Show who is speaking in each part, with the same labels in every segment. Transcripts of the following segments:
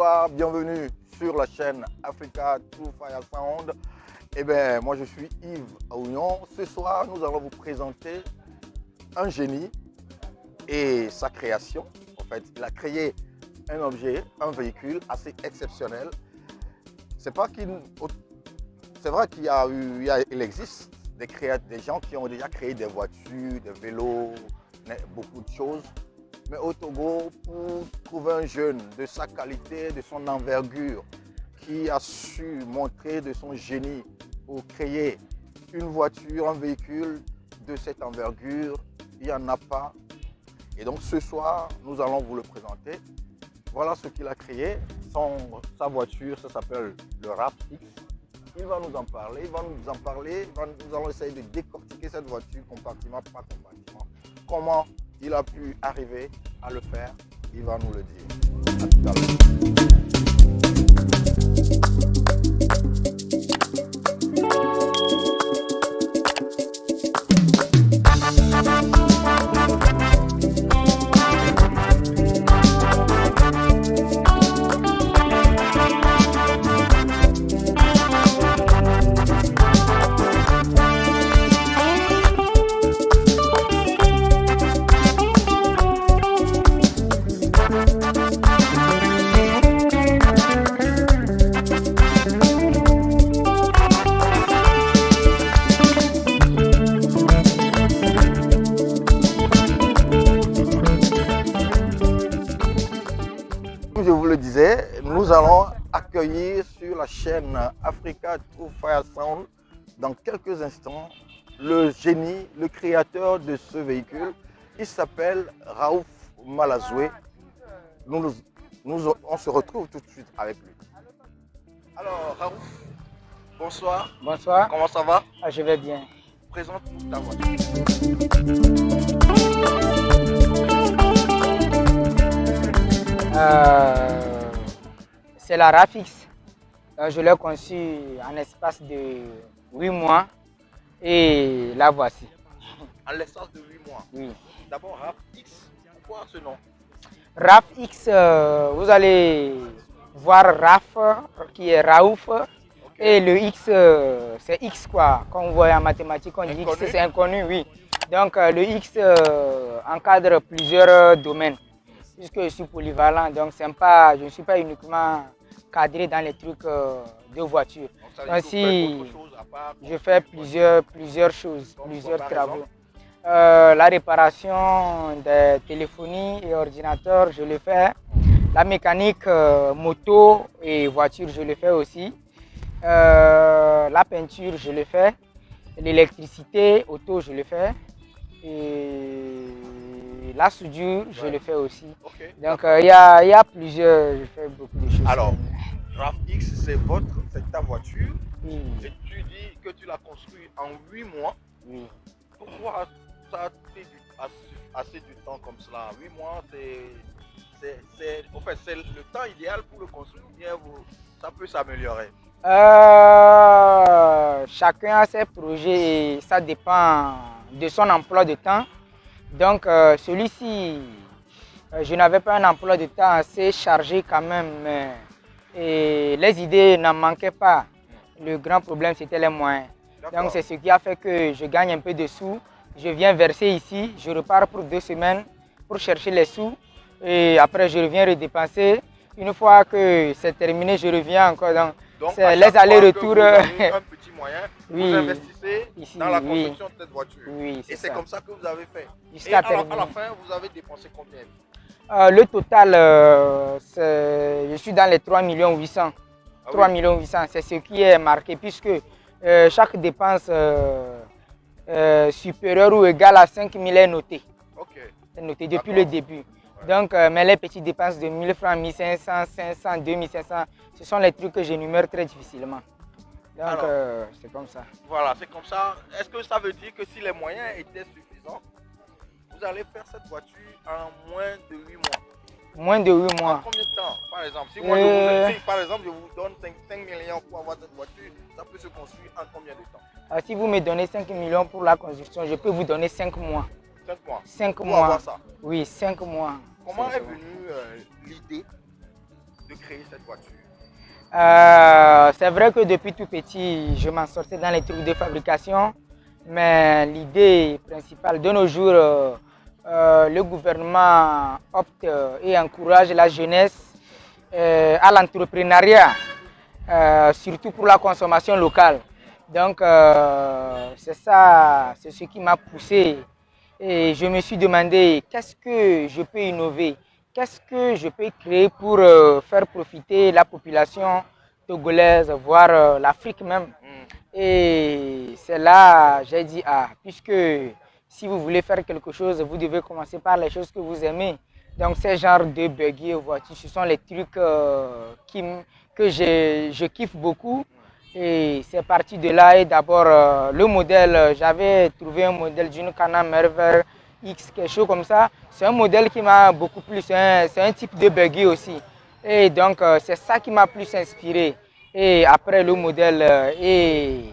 Speaker 1: bonsoir, bienvenue sur la chaîne Africa True Fire Sound. Eh bien, moi je suis Yves Aounion. Ce soir, nous allons vous présenter un génie et sa création. En fait, il a créé un objet, un véhicule assez exceptionnel. C'est vrai qu'il existe des gens qui ont déjà créé des voitures, des vélos, beaucoup de choses. Mais au Togo, pour trouver un jeune de sa qualité, de son envergure, qui a su montrer de son génie pour créer une voiture, un véhicule de cette envergure, il n'y en a pas. Et donc ce soir, nous allons vous le présenter. Voilà ce qu'il a créé. Sa voiture, ça s'appelle le RAV-X. Il va nous en parler, nous allons essayer de décortiquer cette voiture compartiment par compartiment. Comment il a pu arriver à le faire, il va nous le dire. À tout à Comme je vous le disais, nous allons accueillir sur la chaîne Africa True Fire Sound dans quelques instants le génie, le créateur de ce véhicule. Il s'appelle Raouf Malazoué. On se retrouve tout de suite avec lui. Alors Raouf, bonsoir.
Speaker 2: Bonsoir.
Speaker 1: Comment ça va?
Speaker 2: Je vais bien.
Speaker 1: Présente-nous ta voiture.
Speaker 2: C'est la RAV-X. Je l'ai conçue en espace de 8 mois et la voici.
Speaker 1: En l'espace de 8 mois.
Speaker 2: Oui.
Speaker 1: D'abord RAV-X, pourquoi ce nom?
Speaker 2: RAV-X, vous allez voir RAF qui est Raouf. Okay. Et le X, c'est X quoi. Quand vous voyez en mathématiques, on dit X, c'est inconnu, oui. Donc le X encadre plusieurs domaines. Puisque je suis polyvalent, donc je ne suis pas uniquement cadré dans les trucs de voiture. Donc si je fais plusieurs choses, plusieurs travaux. La réparation des téléphonies et ordinateurs, je le fais. La mécanique moto et voiture, je le fais aussi. La peinture, je le fais. L'électricité, auto, je le fais. Et la soudure, je le fais aussi. Okay. Donc il y a plusieurs, je fais beaucoup de choses.
Speaker 1: Alors, RAV-X, c'est ta voiture.
Speaker 2: Oui.
Speaker 1: Et tu dis que tu l'as construit en 8 mois.
Speaker 2: Oui.
Speaker 1: Pourquoi ça a pris assez du temps comme cela? 8 mois, c'est le temps idéal pour le construire ou bien ça peut s'améliorer?
Speaker 2: Chacun a ses projets et ça dépend de son emploi de temps. Donc celui-ci, je n'avais pas un emploi de temps assez chargé quand même, et les idées n'en manquaient pas. Le grand problème, c'était les moyens. Donc c'est ce qui a fait que je gagne un peu de sous. Je viens verser ici, je repars pour 2 semaines pour chercher les sous et après je reviens redépenser. Une fois que c'est terminé, je reviens encore. Donc c'est les allers-retours.
Speaker 1: Un petit moyen,
Speaker 2: oui,
Speaker 1: vous investissez
Speaker 2: ici,
Speaker 1: dans la construction de cette voiture.
Speaker 2: Oui,
Speaker 1: et c'est comme ça que vous avez fait.
Speaker 2: Et à
Speaker 1: la fin, vous avez dépensé combien?
Speaker 2: Le total, je suis dans les 3 800 000. 3 800 000, c'est ce qui est marqué puisque chaque dépense supérieure ou égale à 5 000 est notée.
Speaker 1: Okay.
Speaker 2: C'est noté depuis le début. Ouais. Donc, mais les petites dépenses de 1000 francs, 1500, 500, 2500, ce sont les trucs que j'énumère très difficilement. Donc, c'est comme ça.
Speaker 1: Voilà, c'est comme ça. Est-ce que ça veut dire que si les moyens étaient suffisants, vous allez faire cette voiture en moins de 8 mois?
Speaker 2: Moins de 8 mois.
Speaker 1: En combien de temps, par exemple? Si par exemple, je vous donne 5 millions pour avoir cette voiture, ça peut se construire en combien de temps?
Speaker 2: Si vous me donnez 5 millions pour la construction, je peux vous donner 5 mois.
Speaker 1: 5 mois?
Speaker 2: 5
Speaker 1: pour
Speaker 2: mois.
Speaker 1: Avoir ça.
Speaker 2: Oui, 5 mois.
Speaker 1: Comment est venue l'idée de créer cette voiture?
Speaker 2: C'est vrai que depuis tout petit, je m'en sortais dans les trucs de fabrication, mais l'idée principale de nos jours, le gouvernement opte et encourage la jeunesse à l'entrepreneuriat, surtout pour la consommation locale. Donc c'est ça, c'est ce qui m'a poussé et je me suis demandé qu'est-ce que je peux innover, qu'est-ce que je peux créer pour faire profiter la population togolaise, voire l'Afrique même. Et c'est là j'ai dit, ah, puisque si vous voulez faire quelque chose, vous devez commencer par les choses que vous aimez. Donc ces genres de buggy voitures, ce sont les trucs que je kiffe beaucoup. Et c'est parti de là. Et d'abord, le modèle, j'avais trouvé un modèle d'une Can-Am Merver X, quelque chose comme ça. C'est un modèle qui m'a beaucoup plu. C'est un type de buggy aussi. Et donc, c'est ça qui m'a plus inspiré. Et après le modèle et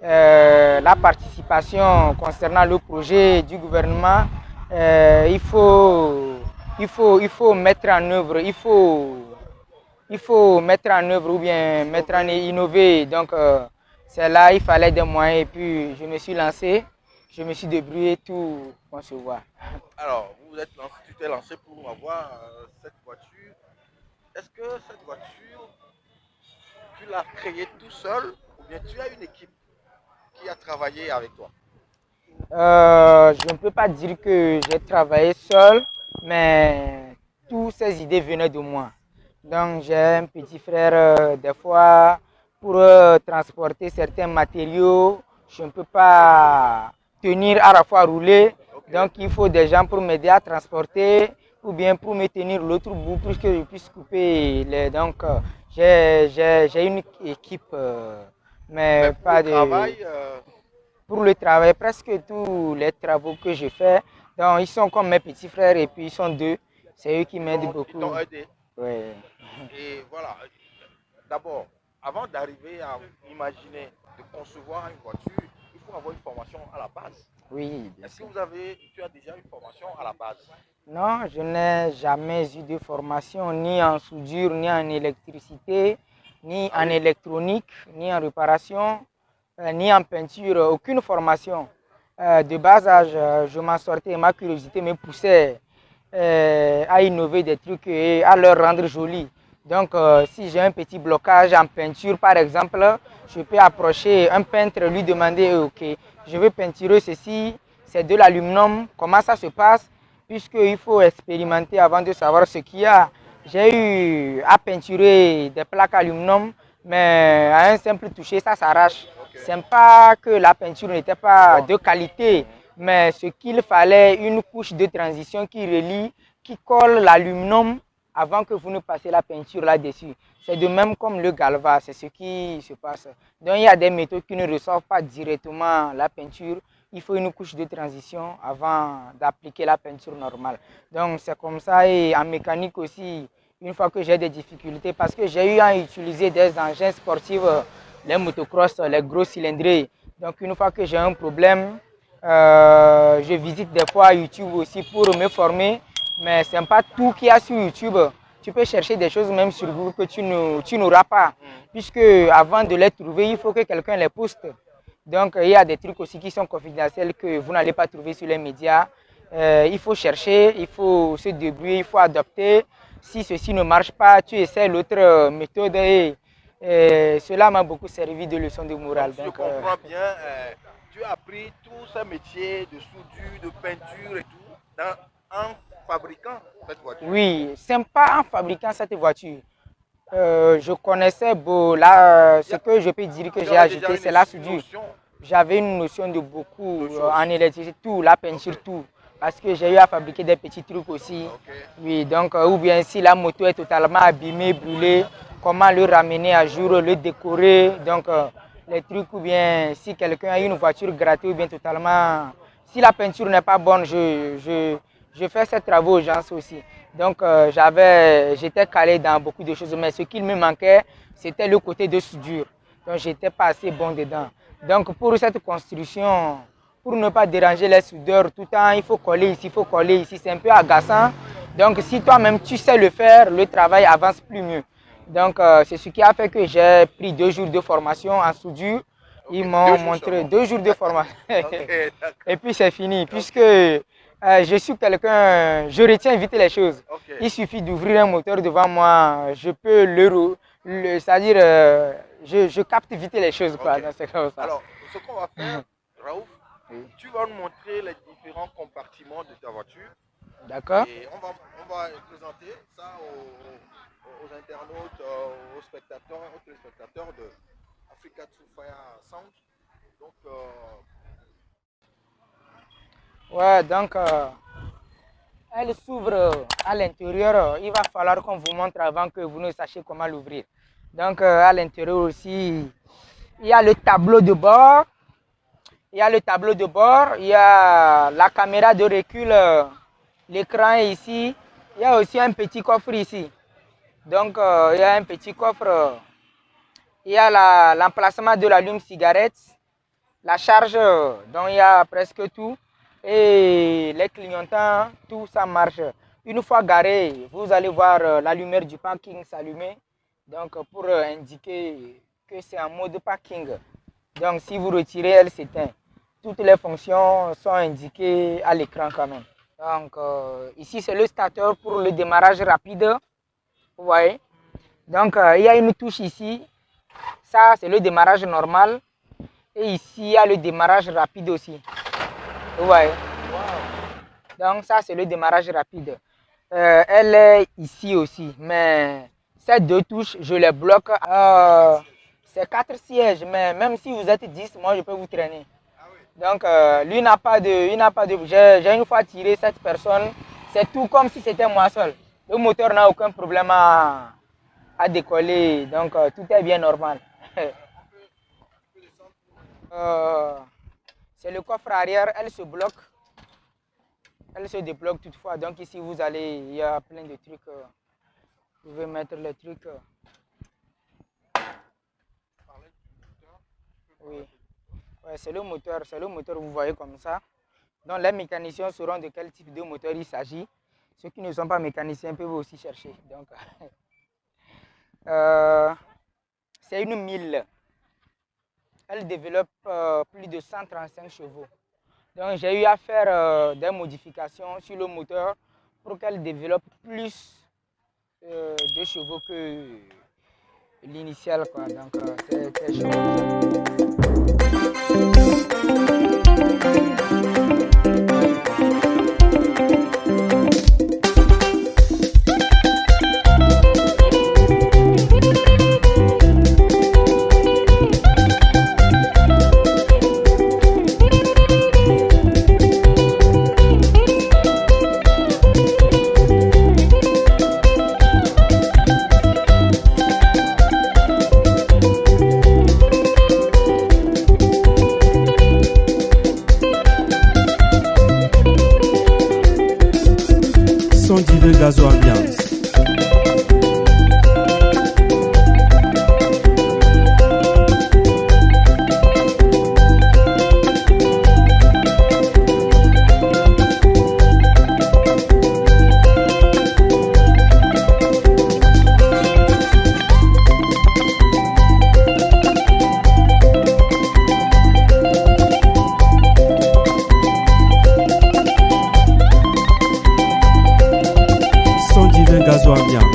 Speaker 2: la participation concernant le projet du gouvernement, il faut mettre en œuvre, il faut mettre en œuvre ou bien mettre en innover. Donc, c'est là, il fallait des moyens et puis je me suis lancé, je me suis débrouillé tout concevoir.
Speaker 1: Alors, tu t'es lancé pour avoir cette voiture. Est-ce que cette voiture, tu l'as créée tout seul ou bien tu as une équipe qui a travaillé avec toi?
Speaker 2: Je ne peux pas dire que j'ai travaillé seul, mais toutes ces idées venaient de moi. Donc j'ai un petit frère, des fois, pour transporter certains matériaux, je ne peux pas tenir à la fois rouler.
Speaker 1: Okay.
Speaker 2: Donc il faut des gens pour m'aider à transporter ou bien pour me tenir l'autre bout pour que je puisse couper les... Donc j'ai une équipe, mais pas de...
Speaker 1: Travail,
Speaker 2: Pour le travail, presque tous les travaux que je fais, donc ils sont comme mes petits frères et puis ils sont deux. C'est eux qui m'aident beaucoup.
Speaker 1: Ils t'ont aidé.
Speaker 2: Ouais.
Speaker 1: Et voilà, d'abord, avant d'arriver à imaginer, de concevoir une voiture, il faut avoir une formation à la base.
Speaker 2: Oui, bien
Speaker 1: Est-ce
Speaker 2: sûr.
Speaker 1: que tu as déjà une formation à la base?
Speaker 2: Non, je n'ai jamais eu de formation ni en soudure, ni en électricité, ni en électronique, ni en réparation, ni en peinture, aucune formation. De bas âge, je m'en sortais, ma curiosité me poussait à innover des trucs et à leur rendre joli. Donc, si j'ai un petit blocage en peinture, par exemple, je peux approcher un peintre, lui demander, ok, je veux peinturer ceci, c'est de l'aluminium, comment ça se passe, puisqu'il faut expérimenter avant de savoir ce qu'il y a. J'ai eu à peinturer des plaques aluminium, mais à un simple toucher, ça s'arrache.
Speaker 1: Okay.
Speaker 2: C'est pas que la peinture n'était pas de qualité, mais ce qu'il fallait, une couche de transition qui relie, qui colle l'aluminium avant que vous ne passiez la peinture là-dessus. C'est de même comme le galva, c'est ce qui se passe. Donc il y a des métaux qui ne reçoivent pas directement la peinture. Il faut une couche de transition avant d'appliquer la peinture normale. Donc c'est comme ça. Et en mécanique aussi, une fois que j'ai des difficultés, parce que j'ai eu à utiliser des engins sportifs, les motocross, les gros cylindrés. Donc une fois que j'ai un problème, je visite des fois YouTube aussi pour me former, mais ce n'est pas tout qu'il y a sur YouTube. Tu peux chercher des choses même sur Google que tu n'auras pas, puisque avant de les trouver, il faut que quelqu'un les poste. Donc il y a des trucs aussi qui sont confidentiels que vous n'allez pas trouver sur les médias. Il faut chercher, il faut se débrouiller, il faut adopter. Si ceci ne marche pas, tu essaies l'autre méthode et cela m'a beaucoup servi de leçon de morale.
Speaker 1: Donc, je comprends bien, tu as appris tous ces métiers de soudure, de peinture et tout en fabriquant cette voiture.
Speaker 2: Oui, c'est pas en fabriquant cette voiture. Je connaissais beau, là, ce que je peux dire que j'ai ajouté, c'est la soudure. J'avais une notion de beaucoup en électricité, tout, la peinture, tout. Parce que j'ai eu à fabriquer des petits trucs aussi. Oui, donc, ou bien si la moto est totalement abîmée, brûlée, comment le ramener à jour, le décorer. Donc, les trucs, ou bien si quelqu'un a une voiture grattée, ou bien totalement. Si la peinture n'est pas bonne, je fais ces travaux aux gens aussi. Donc, j'étais calé dans beaucoup de choses, mais ce qu'il me manquait, c'était le côté de soudure. Donc, j'étais pas assez bon dedans. Donc, pour cette construction, pour ne pas déranger les soudeurs tout le temps, il faut coller ici, c'est un peu agaçant. Donc si toi-même tu sais le faire, le travail avance plus mieux. Donc c'est ce qui a fait que j'ai pris 2 jours de formation en soudure. Ils m'ont montré 2 jours de formation. Et puis c'est fini, puisque je suis quelqu'un, je retiens vite les choses. Il suffit d'ouvrir un moteur devant moi, je peux c'est-à-dire, je capte vite les choses. Quoi, c'est comme ça.
Speaker 1: Alors, ce qu'on va faire, Raouf, tu vas nous montrer les différents compartiments de ta voiture.
Speaker 2: D'accord.
Speaker 1: Et on va présenter ça aux internautes, aux spectateurs, aux téléspectateurs de Africa to Fire Sound. Donc,
Speaker 2: ouais, donc elle s'ouvre à l'intérieur. Il va falloir qu'on vous montre avant que vous ne sachiez comment l'ouvrir. Donc à l'intérieur aussi, il y a le tableau de bord. Il y a le tableau de bord, il y a la caméra de recul, l'écran est ici. Il y a aussi un petit coffre ici. Donc il y a un petit coffre. Il y a l'emplacement de l'allume-cigarette, la charge, donc il y a presque tout. Et les clignotants, tout ça marche. Une fois garé, vous allez voir la lumière du parking s'allumer. Donc pour indiquer que c'est en mode parking. Donc si vous retirez, elle s'éteint. Toutes les fonctions sont indiquées à l'écran quand même. Donc ici c'est le starter pour le démarrage rapide. Vous voyez. Donc il y a une touche ici. Ça c'est le démarrage normal. Et ici il y a le démarrage rapide aussi. Vous voyez. Donc ça c'est le démarrage rapide. Elle est ici aussi. Mais ces 2 touches, je les bloque. C'est 4 sièges. Mais même si vous êtes 10, moi je peux vous traîner. Donc lui n'a pas de, j'ai une fois tiré cette personne, c'est tout comme si c'était moi seul. Le moteur n'a aucun problème à décoller, donc tout est bien normal. C'est le coffre arrière, elle se bloque, elle se débloque toutefois. Donc ici vous allez, il y a plein de trucs, vous pouvez mettre les trucs. Oui. Ouais, c'est le moteur, vous voyez comme ça. Donc les mécaniciens sauront de quel type de moteur il s'agit. Ceux qui ne sont pas mécaniciens peuvent aussi chercher. Donc, c'est une 1000. Elle développe plus de 135 chevaux. Donc j'ai eu à faire des modifications sur le moteur pour qu'elle développe plus de chevaux que l'initial. Donc c'est chouette.
Speaker 3: Son divin gazo ambiance. Gazo ambiance.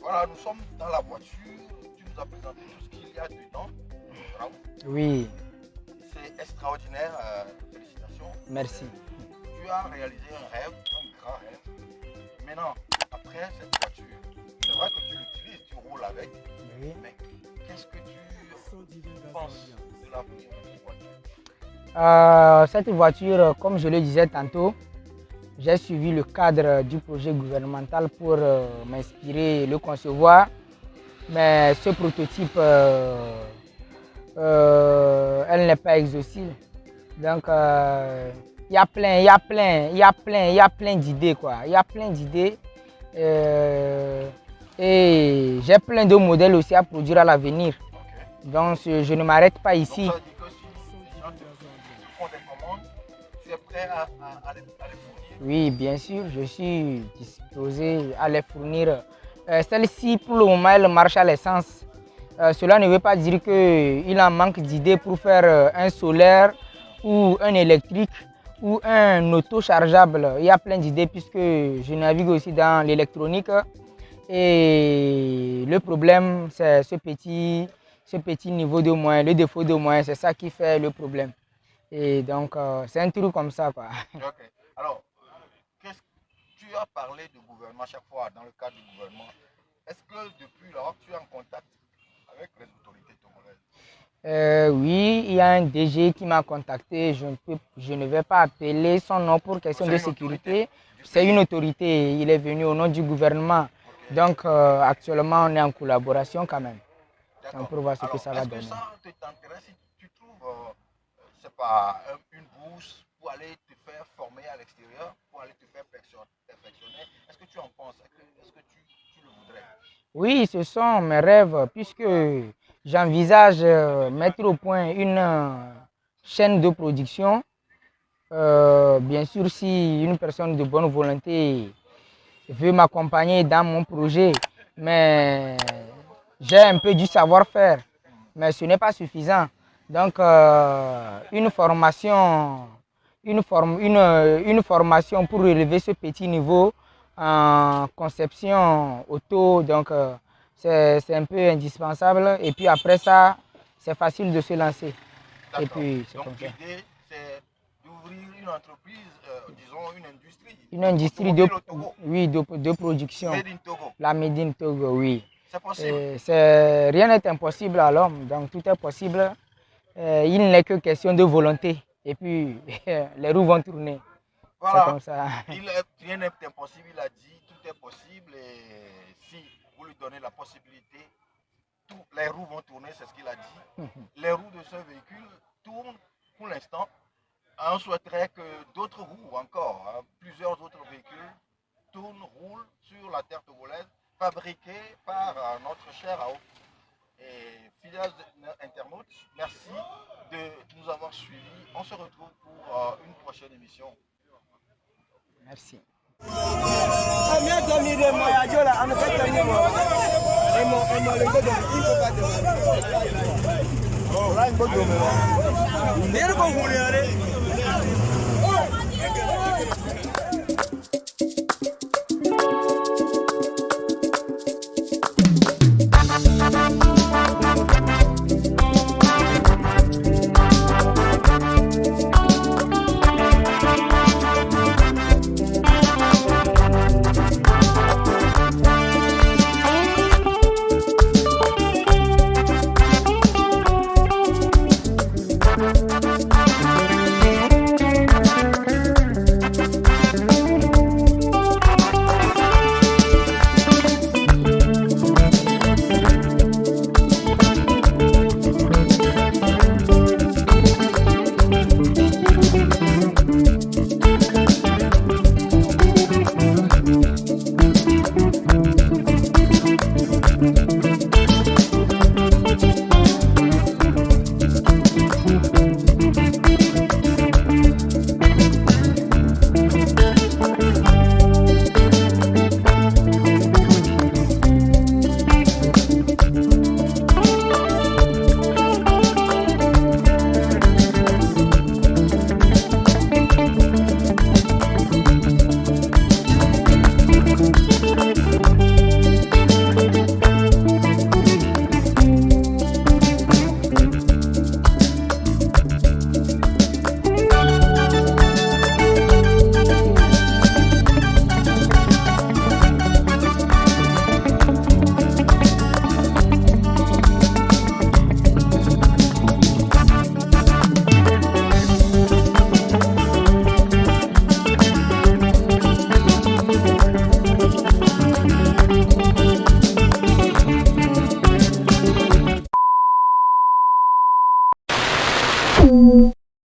Speaker 1: Voilà, nous sommes dans la voiture. Tu nous as présenté tout ce qu'il y a dedans.
Speaker 2: Oui.
Speaker 1: C'est extraordinaire, félicitations.
Speaker 2: Merci.
Speaker 1: Tu as réalisé un rêve, un grand rêve. Maintenant, après cette voiture, c'est vrai que tu l'utilises, tu roules avec,
Speaker 2: Oui.
Speaker 1: mais qu'est-ce que tu penses de l'avenir de cette voiture?
Speaker 2: Cette voiture, comme je le disais tantôt, j'ai suivi le cadre du projet gouvernemental pour m'inspirer et le concevoir. Mais ce prototype elle n'est pas exhaustive. Donc, il y a plein d'idées, quoi. Il y a plein d'idées. Et j'ai plein de modèles aussi à produire à l'avenir. Donc, je ne m'arrête pas ici.
Speaker 1: Donc, ça veut dire que si les gens te font des commandes, tu es prêt à les fournir?
Speaker 2: Oui, bien sûr, je suis disposé à les fournir. Celle-ci, pour le moment, elle marche à l'essence. Cela ne veut pas dire qu'il en manque d'idées pour faire un solaire ou un électrique ou un auto-chargeable. Il y a plein d'idées puisque je navigue aussi dans l'électronique. Et le problème, c'est ce petit niveau de moyens, le défaut de moyens, c'est ça qui fait le problème. Et donc, c'est un truc comme ça, quoi.
Speaker 1: Ok. Alors, tu as parlé du gouvernement chaque fois dans le cadre du gouvernement. Est-ce que depuis lors, tu es en contact avec les autorités togolaises?
Speaker 2: Oui, il y a un DG qui m'a contacté. Je ne vais pas appeler son nom pour question de sécurité. C'est une autorité. Il est venu au nom du gouvernement. Okay. Donc, actuellement, on est en collaboration quand même. On peut voir ce que ça va donner.
Speaker 1: Est-ce que ça t'intéresse si tu trouves, c'est pas une bourse pour aller te faire former à l'extérieur, pour aller te faire perfectionner? Est-ce que tu en penses? Est-ce que tu le voudrais?
Speaker 2: Oui, ce sont mes rêves, puisque j'envisage mettre au point une chaîne de production. Bien sûr, si une personne de bonne volonté veut m'accompagner dans mon projet, mais j'ai un peu du savoir-faire, mais ce n'est pas suffisant. Donc, une formation pour relever ce petit niveau en conception auto, donc c'est un peu indispensable. Et puis après ça, c'est facile de se lancer.
Speaker 1: Et puis, donc l'idée, c'est d'ouvrir une entreprise, disons une industrie.
Speaker 2: Une industrie de production.
Speaker 1: Made in Togo.
Speaker 2: La Made in Togo, oui.
Speaker 1: C'est possible.
Speaker 2: Rien n'est impossible à l'homme, donc tout est possible. Il n'est que question de volonté. Et puis, les roues vont tourner.
Speaker 1: Voilà.
Speaker 2: C'est comme ça.
Speaker 1: Rien n'est impossible, il a dit, tout est possible. Et si vous lui donnez la possibilité, les roues vont tourner, c'est ce qu'il a dit. Les roues de ce véhicule tournent pour l'instant. On souhaiterait que d'autres roues encore, plusieurs autres véhicules, roulent sur la terre togolaise, fabriqués par notre cher AOF. Et fidèles internautes, merci de nous avoir suivis. On se retrouve pour une prochaine émission.
Speaker 2: Merci.
Speaker 4: Oh.